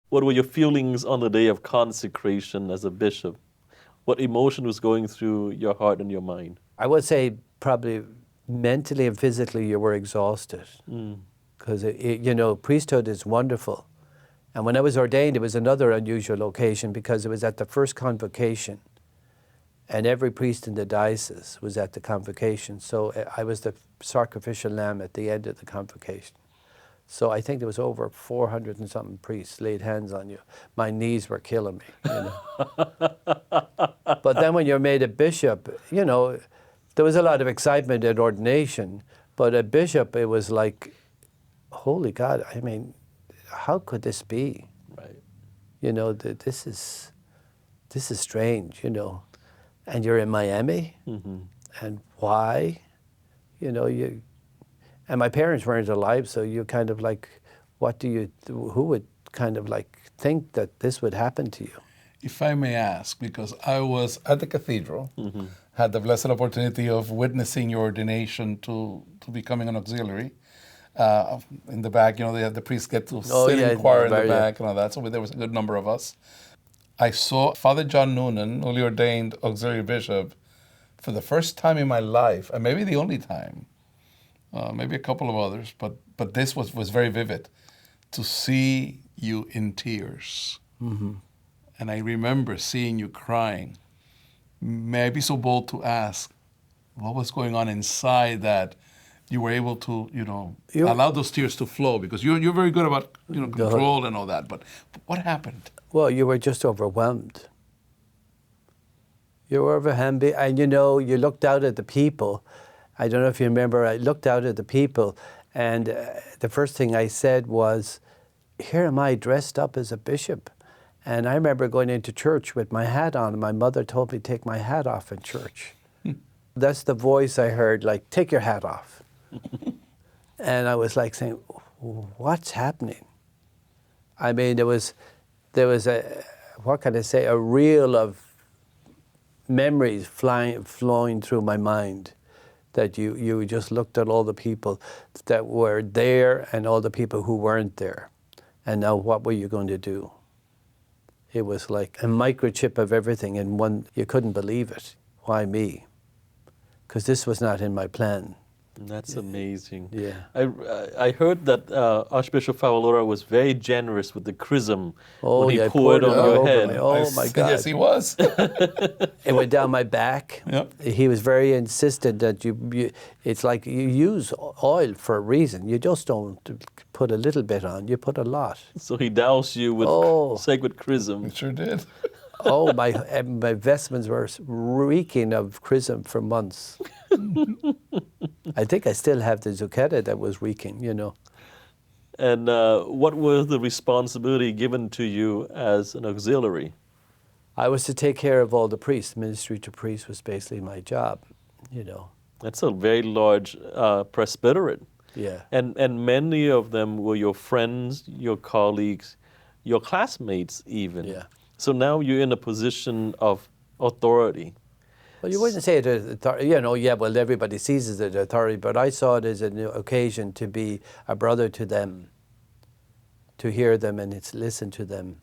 What were your feelings on the day of consecration as a bishop? What emotion was going through your heart and your mind? I would say probably mentally and physically you were exhausted. Because, priesthood is wonderful. And when I was ordained, it was another unusual occasion because it was at the first convocation. And every priest in the diocese was at the convocation. So I was the sacrificial lamb at the end of the convocation. So I think there was over 400 and something priests laid hands on you. My knees were killing me, But then when you're made a bishop, there was a lot of excitement at ordination. But a bishop, it was like, holy God, I mean, how could this be? Right. This is strange, And you're in Miami, and why? And my parents weren't alive, so you kind of like, who would kind of like think that this would happen to you? If I may ask, because I was at the cathedral, had the blessed opportunity of witnessing your ordination to becoming an auxiliary. In the back, they had the priests get to sit in choir in the back and all that, so there was a good number of us. I saw Father John Noonan, newly ordained auxiliary bishop, for the first time in my life, and maybe the only time, maybe a couple of others, but this was very vivid, to see you in tears. And I remember seeing you crying. May I be so bold to ask, what was going on inside that you were able to, allow those tears to flow? Because you're very good about, control and all that. But what happened? Well, you were just overwhelmed. You were overwhelmed, and you looked out at the people. I don't know if you remember, I looked out at the people, and the first thing I said was, here am I dressed up as a bishop. And I remember going into church with my hat on, and my mother told me to take my hat off in church. That's the voice I heard, like, take your hat off. And I was like saying, what's happening? I mean, there was a reel of memories flowing through my mind, that you just looked at all the people that were there and all the people who weren't there. And now what were you going to do? It was like a microchip of everything in one. You couldn't believe it. Why me? Because this was not in my plan. That's amazing. Yeah. I heard that Archbishop Favalora was very generous with the chrism when he yeah, poured on your head. Oh my God. Yes, he was. It went down my back. Yep. He was very insistent that it's like you use oil for a reason. You just don't put a little bit on, you put a lot. So he doused you with sacred chrism. He sure did. Oh, my vestments were reeking of chrism for months. I think I still have the zucchetta that was reeking, And what was the responsibility given to you as an auxiliary? I was to take care of all the priests. Ministry to priests was basically my job, That's a very large presbyterate. Yeah. And many of them were your friends, your colleagues, your classmates even. Yeah. So now you're in a position of authority. Well, you wouldn't say it as authority, everybody sees it as authority, but I saw it as an occasion to be a brother to them, to hear them and listen to them,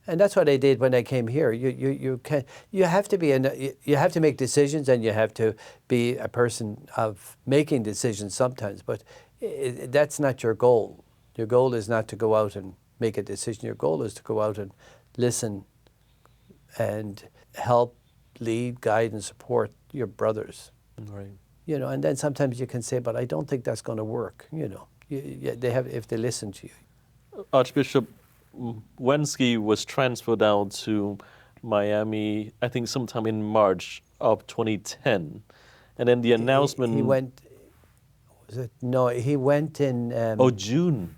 And that's what I did when I came here. You have to make decisions, and you have to be a person of making decisions sometimes, but that's not your goal. Your goal is not to go out and make a decision. Your goal is to go out and listen and help, lead, guide, and support your brothers. Right. And then sometimes you can say, but I don't think that's going to work. They have, if they listen to you. Archbishop Wensky was transferred out to Miami, I think sometime in March of 2010. And then the announcement... He went... Was it? No, he went in... June.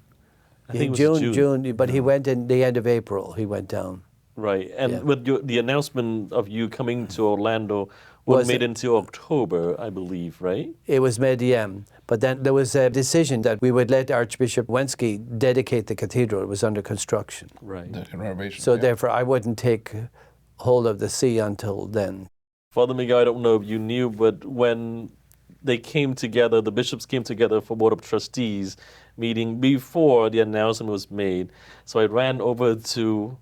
I think it was June, but he went in the end of April. He went down. Right, and with the announcement of you coming to Orlando was made into October, I believe, right? It was made, but then there was a decision that we would let Archbishop Wensky dedicate the cathedral. It was under construction. Right. The renovation. So therefore, I wouldn't take hold of the see until then. Father Miguel, I don't know if you knew, but when they came together, the bishops came together for Board of Trustees, meeting before the announcement was made. So I ran over to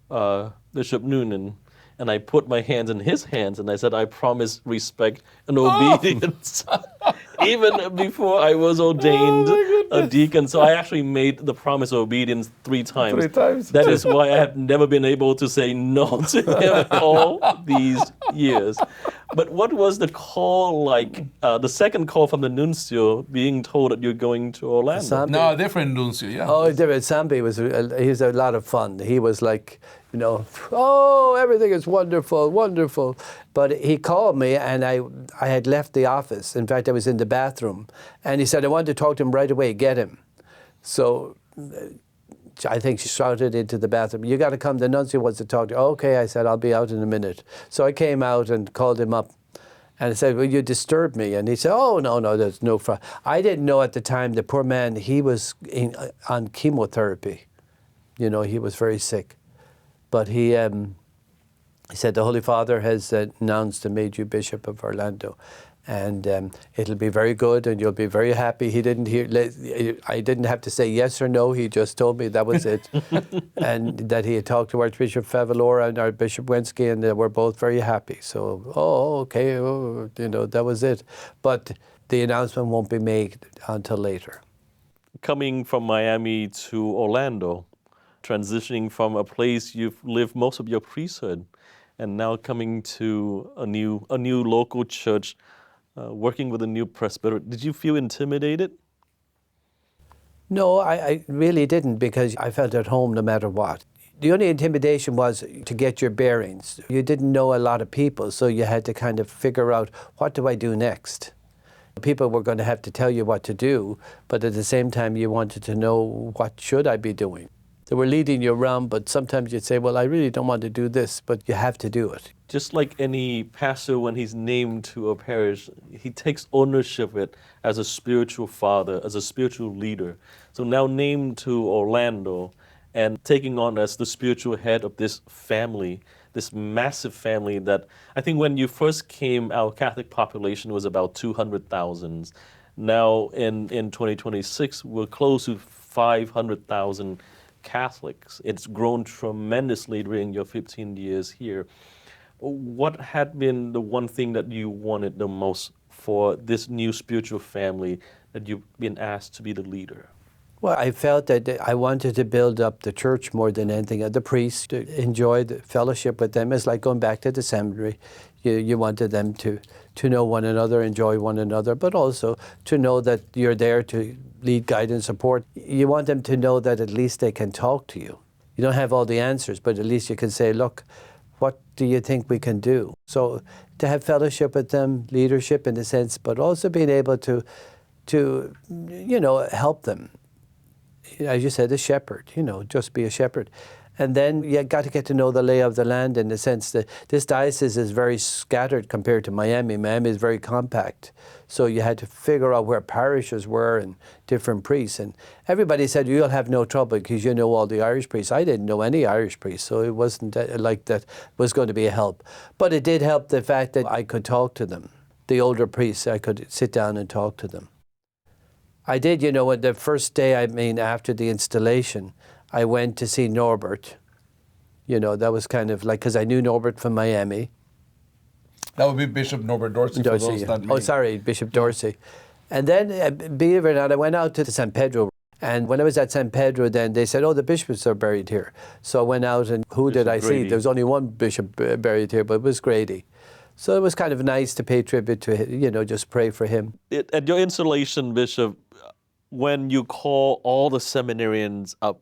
Bishop Noonan and I put my hands in his hands and I said, I promise respect and obedience. Even before I was ordained a deacon. So I actually made the promise of obedience 3 times. 3 times? That is why I have never been able to say no to him all these years. But what was the call like, the second call from the nuncio being told that you're going to Orlando? Sam- No, different nuncio, yeah. Oh, David Samby he's a lot of fun. He was like, oh, everything is wonderful, wonderful. But he called me and I had left the office. In fact, I was in the bathroom. And he said, I want to talk to him right away, get him. So I think she shouted into the bathroom, you got to come, the nuncio wants to talk to you. Okay, I said, I'll be out in a minute. So I came out and called him up. And I said, well, you disturbed me. And he said, oh, no, there's no problem. I didn't know at the time, the poor man, he was on chemotherapy. He was very sick. But he said, the Holy Father has announced and made you Bishop of Orlando. And it'll be very good and you'll be very happy. I didn't have to say yes or no. He just told me that was it. And that he had talked to Archbishop Favalora and Archbishop Wensky and they were both very happy. So, okay, that was it. But the announcement won't be made until later. Coming from Miami to Orlando, transitioning from a place you've lived most of your priesthood, and now coming to a new local church, working with a new presbyterate, did you feel intimidated? No, I really didn't because I felt at home no matter what. The only intimidation was to get your bearings. You didn't know a lot of people, so you had to kind of figure out, what do I do next? People were going to have to tell you what to do, but at the same time you wanted to know, what should I be doing? They were leading you around, but sometimes you'd say, well, I really don't want to do this, but you have to do it. Just like any pastor, when he's named to a parish, he takes ownership of it as a spiritual father, as a spiritual leader. So now named to Orlando and taking on as the spiritual head of this family, this massive family that I think when you first came, our Catholic population was about 200,000. Now in 2026, we're close to 500,000 Catholics. It's grown tremendously during your 15 years here. What had been the one thing that you wanted the most for this new spiritual family that you've been asked to be the leader? Well, I felt that I wanted to build up the church more than anything. The priests, to enjoy the fellowship with them. It's like going back to the seminary. You wanted them to know one another, enjoy one another, but also to know that you're there to lead, guide, and support. You want them to know that at least they can talk to you. You don't have all the answers, but at least you can say, look, what do you think we can do? So to have fellowship with them, leadership in a sense, but also being able to help them. As you said, a shepherd, just be a shepherd. And then you got to get to know the lay of the land in the sense that this diocese is very scattered compared to Miami. Miami is very compact. So you had to figure out where parishes were and different priests. And everybody said, you'll have no trouble because you know all the Irish priests. I didn't know any Irish priests, so it wasn't like that was going to be a help. But it did help the fact that I could talk to them. The older priests, I could sit down and talk to them. I did, on the first day, after the installation, I went to see Norbert. That was kind of like, because I knew Norbert from Miami. That would be Bishop Norbert Dorsey. For those that may. Oh, sorry, Bishop Dorsey. And then, believe it or not, I went out to San Pedro. And when I was at San Pedro, then they said, oh, the bishops are buried here. So I went out and who did I see? There was only one bishop buried here, but it was Grady. So it was kind of nice to pay tribute to him, just pray for him. At your installation, Bishop, when you call all the seminarians up,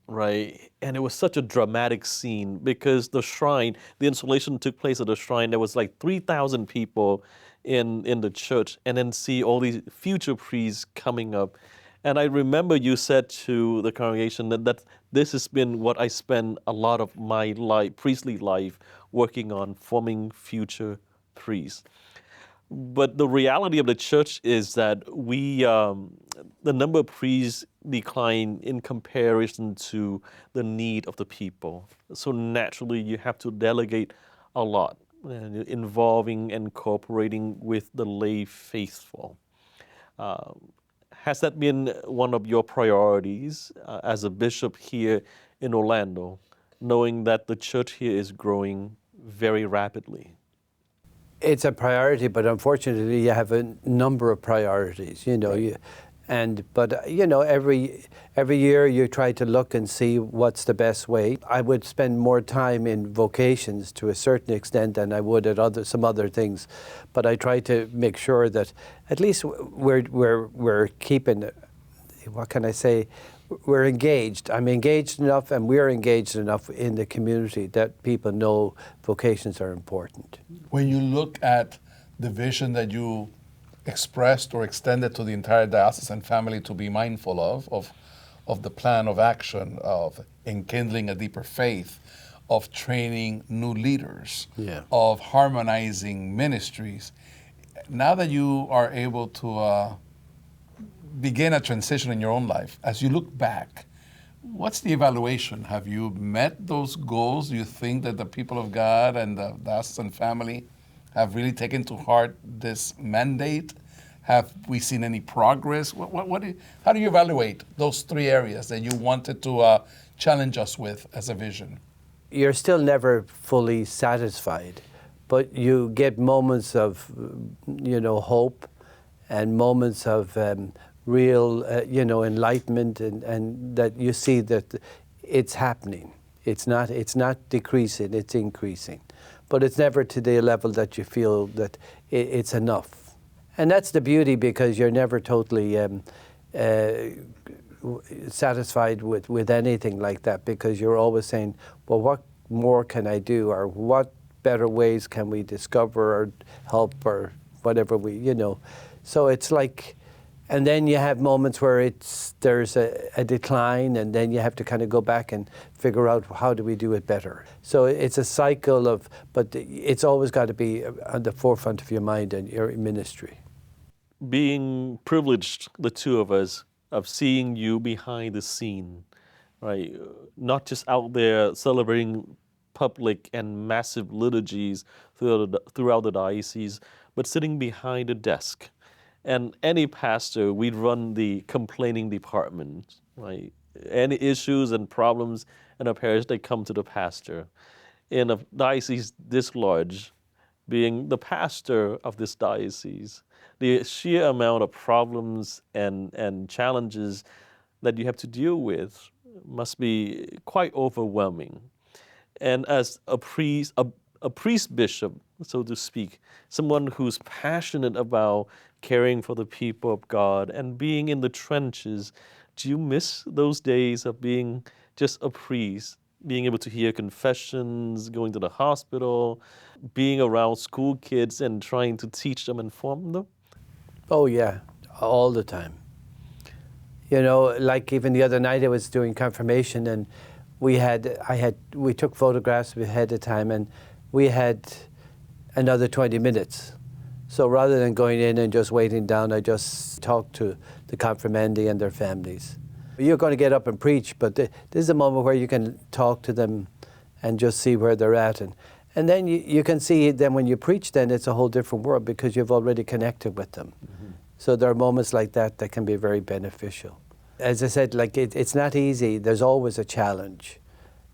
right, and it was such a dramatic scene because the installation took place at the shrine. There was like 3,000 people in the church, and then see all these future priests coming up. And I remember you said to the congregation that this has been what I spend a lot of my priestly life working on, forming future priests. But the reality of the church is that the number of priests decline in comparison to the need of the people. So naturally, you have to delegate a lot, involving and cooperating with the lay faithful. Has that been one of your priorities as a bishop here in Orlando, knowing that the church here is growing very rapidly? It's a priority, but unfortunately, you have a number of priorities. You know, Right. every year you try to look and see what's the best way. I would spend more time in vocations to a certain extent than I would at some other things, but I try to make sure that at least we're keeping. What can I say? We're engaged. I'm engaged enough, and we're engaged enough in the community that people know vocations are important. When you look at the vision that you expressed or extended to the entire diocesan family to be mindful of the plan of action, of enkindling a deeper faith, of training new leaders, Yeah. of harmonizing ministries, now that you are able to begin a transition in your own life, as you look back, what's the evaluation? Have you met those goals? Do you think that the people of God and the diocesan family have really taken to heart this mandate? Have we seen any progress? How do you evaluate those three areas that you wanted to challenge us with as a vision? You're still never fully satisfied, but you get moments of, hope, and moments of real, enlightenment, and that you see that it's happening. It's not decreasing, it's increasing. But it's never to the level that you feel that it's enough. And that's the beauty, because you're never totally satisfied with anything like that, because you're always saying, well, what more can I do, or what better ways can we discover or help, or whatever So it's like, and then you have moments where there's a decline, and then you have to kind of go back and figure out how do we do it better. So it's a cycle but it's always got to be on the forefront of your mind and your ministry. Being privileged, the two of us, of seeing you behind the scene, right? Not just out there celebrating public and massive liturgies throughout the diocese, but sitting behind a desk. And any pastor, we'd run the complaining department, right? Any issues and problems in a parish, they come to the pastor. In a diocese this large, being the pastor of this diocese, the sheer amount of problems and challenges that you have to deal with must be quite overwhelming. And as a priest bishop, so to speak, someone who's passionate about caring for the people of God and being in the trenches, do you miss those days of being just a priest, being able to hear confessions, going to the hospital, being around school kids and trying to teach them and form them? Oh yeah, all the time. Like even the other night I was doing confirmation, and we took photographs ahead of time, and we had another 20 minutes. So rather than going in and just waiting down, I just talked to the confirmandi and their families. You're going to get up and preach, but this is a moment where you can talk to them and just see where they're at. And then you can see then when you preach, then it's a whole different world, because you've already connected with them. Mm-hmm. So there are moments like that that can be very beneficial. As I said, like it's not easy. There's always a challenge.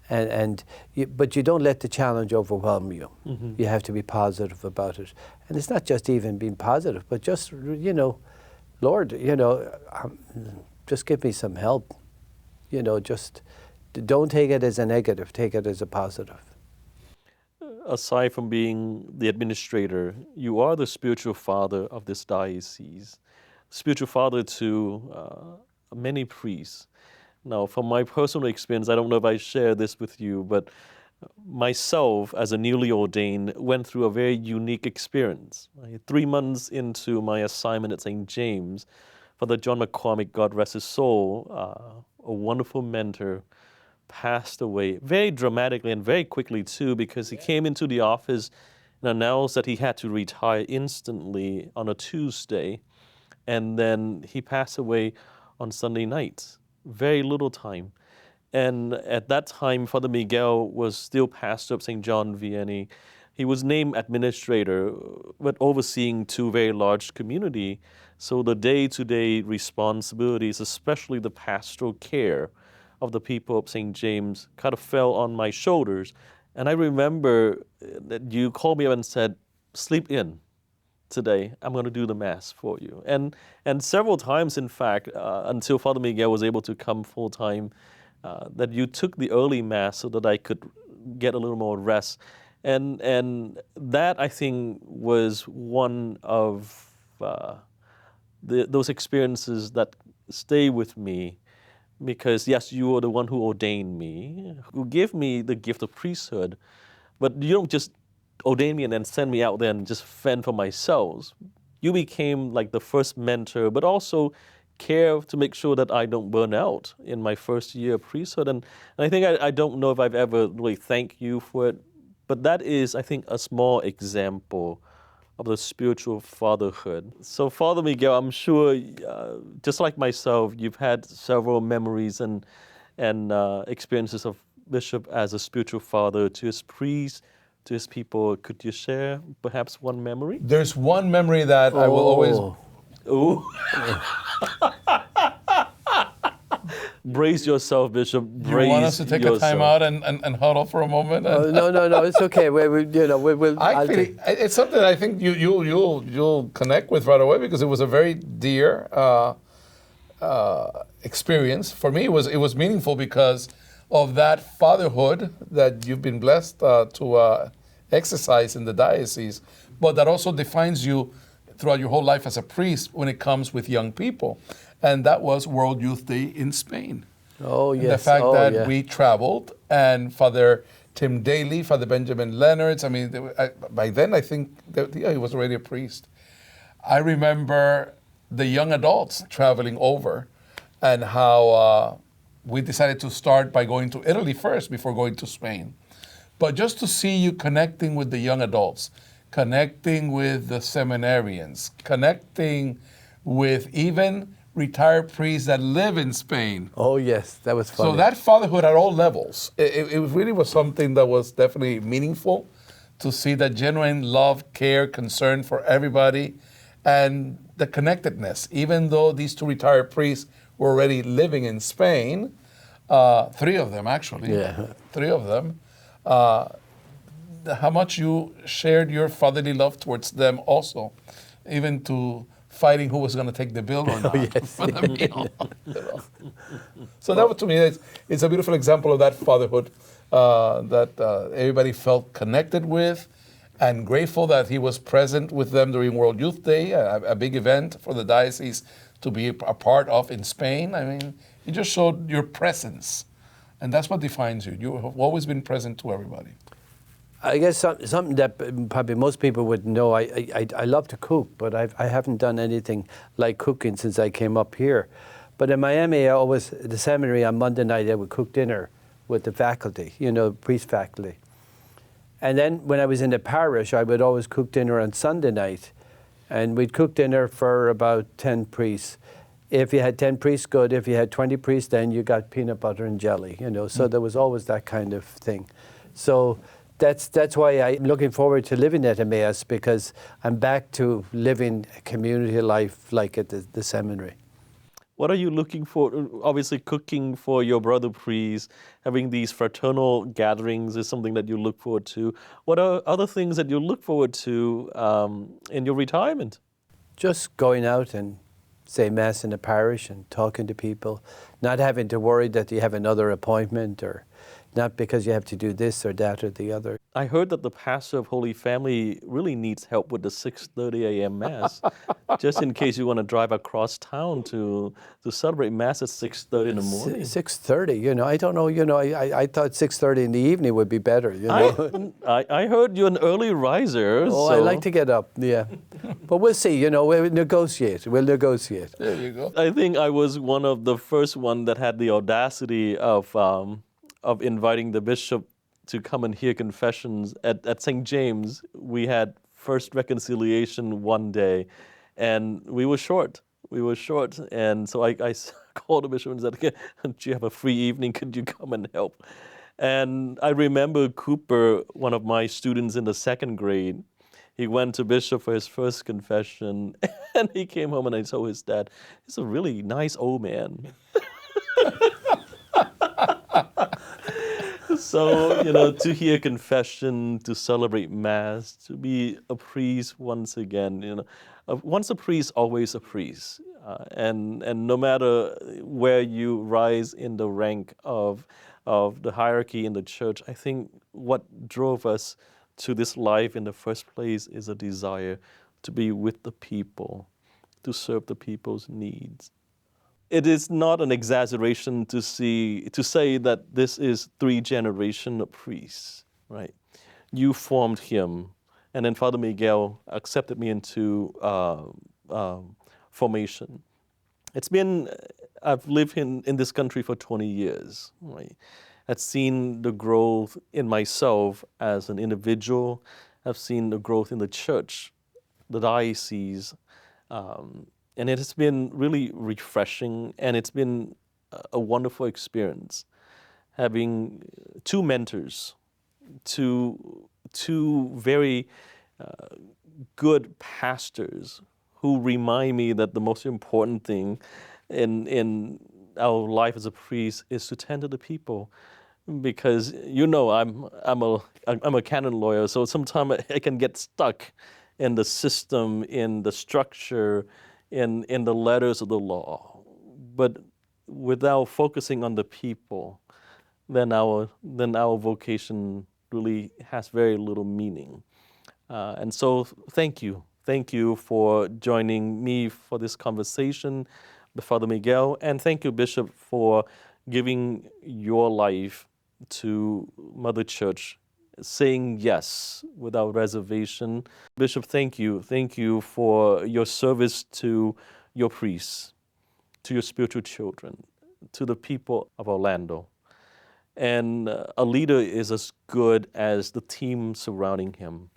But you don't let the challenge overwhelm you. Mm-hmm. You have to be positive about it. And it's not just even being positive, but just, Lord, just give me some help. Just don't take it as a negative, take it as a positive. Aside from being the administrator, you are the spiritual father of this diocese, spiritual father to many priests. Now, from my personal experience, I don't know if I share this with you, but myself, as a newly ordained, went through a very unique experience. 3 months into my assignment at St. James, Father John McCormick, God rest his soul, a wonderful mentor, passed away very dramatically and very quickly too, because he came into the office and announced that he had to retire instantly on a Tuesday, and then he passed away on Sunday night. Very little time. And at that time, Father Miguel was still pastor of St. John Vianney. he was named administrator, but overseeing two very large community. So the day-to-day responsibilities, especially the pastoral care of the people of St. James, kind of fell on my shoulders. And I remember that you called me up and said, sleep in today. I'm going to do the Mass for you. And several times, in fact, until Father Miguel was able to come full-time, that you took the early Mass so that I could get a little more rest. And that, I think, was one of those experiences that stay with me, because yes, you are the one who ordained me, who gave me the gift of priesthood, but you don't just ordain me and then send me out there and just fend for myself. You became like the first mentor, but also care to make sure that I don't burn out in my first year of priesthood. And I think I don't know if I've ever really thanked you for it, but that is, I think, a small example of the spiritual fatherhood. So Father Miguel, I'm sure, just like myself, you've had several memories and experiences of Bishop as a spiritual father to his priests, to his people. Could you share perhaps one memory? There's one memory that I will always. Ooh. Brace yourself, Bishop. Brace You want us to take yourself. a time out and huddle for a moment? No, it's okay. It's something I think you'll connect with right away, because it was a very dear experience for me. It was meaningful because of that fatherhood that you've been blessed to exercise in the diocese, but that also defines you throughout your whole life as a priest when it comes with young people. And that was World Youth Day in Spain. Oh, yes. The fact that we traveled, and Father Tim Daly, Father Benjamin Leonards, I mean, by then I think he was already a priest. I remember the young adults traveling over, and how we decided to start by going to Italy first before going to Spain. But just to see you connecting with the young adults, connecting with the seminarians, connecting with even retired priests that live in Spain. Oh, yes, that was funny. So that fatherhood at all levels, it really was something that was definitely meaningful, to see that genuine love, care, concern for everybody, and the connectedness. Even though these two retired priests were already living in Spain, three of them actually, three of them, how much you shared your fatherly love towards them also, even to fighting who was going to take the bill or not for the meal. So that, to me, it's a beautiful example of that fatherhood that everybody felt connected with, and grateful that he was present with them during World Youth Day, a big event for the diocese to be a part of in Spain. I mean, you just showed your presence, and that's what defines you. You have always been present to everybody. I guess something that probably most people would know, I love to cook, but I haven't done anything like cooking since I came up here. But in Miami, the seminary on Monday night, I would cook dinner with the faculty, priest faculty. And then when I was in the parish, I would always cook dinner on Sunday night. And we'd cook dinner for about 10 priests. If you had 10 priests, good. If you had 20 priests, then you got peanut butter and jelly, So there was always that kind of thing. So that's why I'm looking forward to living at Emmaus, because I'm back to living a community life like at the seminary. What are you looking for? Obviously, cooking for your brother priests, having these fraternal gatherings is something that you look forward to. What are other things that you look forward to in your retirement? Just going out and say Mass in the parish and talking to people, not having to worry that you have another appointment, or not because you have to do this or that or the other. I heard that the pastor of Holy Family really needs help with the 6:30 a.m. Mass, just in case you want to drive across town to celebrate Mass at 6:30 in the morning. 6:30, I don't know, I thought 6:30 in the evening would be better, I heard you're an early riser. Oh, so I like to get up, yeah. But we'll see, we'll negotiate. There you go. I think I was one of the first one that had the audacity of inviting the bishop to come and hear confessions at St. James. We had first reconciliation one day, and we were short. And so I called the bishop and said, "Do you have a free evening? Could you come and help?" And I remember Cooper, one of my students in the second grade, he went to Bishop for his first confession, and he came home and I told his dad, he's a really nice old man. So, to hear confession, to celebrate Mass, to be a priest once again, once a priest, always a priest. And no matter where you rise in the rank of the hierarchy in the church, I think what drove us to this life in the first place is a desire to be with the people, to serve the people's needs. It is not an exaggeration to say that this is 3 generations of priests, right? You formed him, and then Father Miguel accepted me into formation. I've lived in this country for 20 years, right? I've seen the growth in myself as an individual. I've seen the growth in the church, the diocese, and it has been really refreshing, and it's been a wonderful experience having 2 mentors, two very good pastors who remind me that the most important thing in our life as a priest is to tend to the people, because I'm a canon lawyer, so sometimes I can get stuck in the system, in the structure, in the letters of the law. But without focusing on the people, then our vocation really has very little meaning. And so thank you for joining me for this conversation with Father Miguel, and thank you, Bishop, for giving your life to Mother Church, saying yes without reservation. Bishop, thank you for your service to your priests, to your spiritual children, to the people of Orlando. And a leader is as good as the team surrounding him.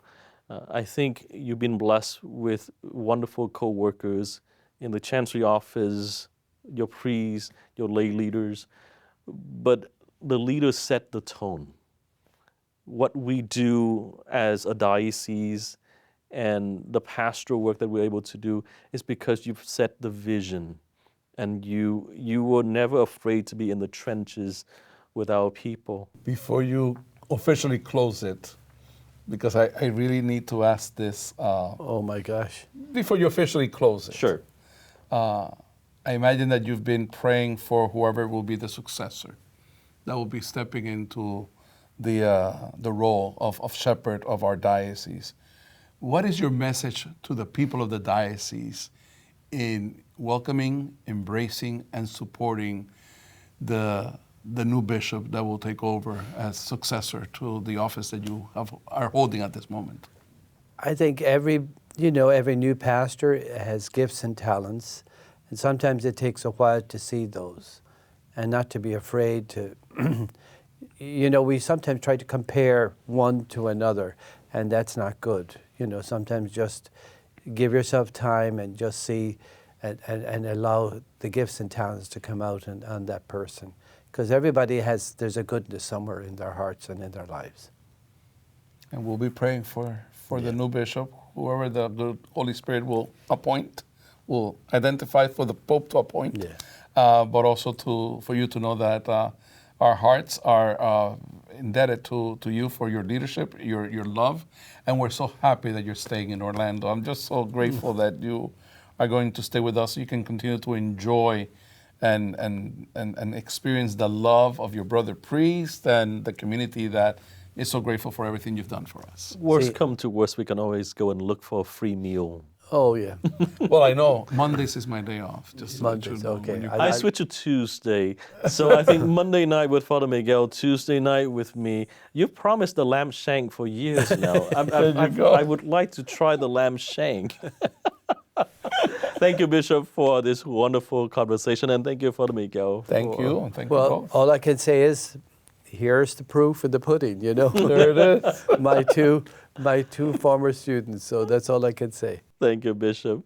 I think you've been blessed with wonderful co-workers in the Chancery office, your priests, your lay leaders, but the leaders set the tone. What we do as a diocese and the pastoral work that we're able to do is because you've set the vision, and you were never afraid to be in the trenches with our people. Before you officially close it, because I really need to ask this. Oh my gosh. Before you officially close it. Sure. I imagine that you've been praying for whoever will be the successor that will be stepping into the role of shepherd of our diocese. What is your message to the people of the diocese in welcoming, embracing, and supporting the new bishop that will take over as successor to the office that you are holding at this moment? I think every new pastor has gifts and talents, and sometimes it takes a while to see those, and not to be afraid to. We sometimes try to compare one to another, and that's not good. Sometimes just give yourself time and just see and allow the gifts and talents to come out on that person. Because there's a goodness somewhere in their hearts and in their lives. And we'll be praying for the new bishop, whoever the Holy Spirit will appoint, will identify for the Pope to appoint, but also for you to know that our hearts are indebted to you for your leadership, your love, and we're so happy that you're staying in Orlando. I'm just so grateful that you are going to stay with us so you can continue to enjoy and experience the love of your brother priest and the community that is so grateful for everything you've done for us. Worst come to worst, we can always go and look for a free meal. Oh, yeah. Well, I know Mondays is my day off. Just to let you Mondays, know. okay. I switch to Tuesday. So I think Monday night with Father Miguel, Tuesday night with me. You've promised the lamb shank for years now. I would like to try the lamb shank. Thank you, Bishop, for this wonderful conversation, and thank you, Father Miguel. Thank you, and thank you Well, both. all I can say is, here's the proof of the pudding, There it is. My two former students, so that's all I can say. Thank you, Bishop.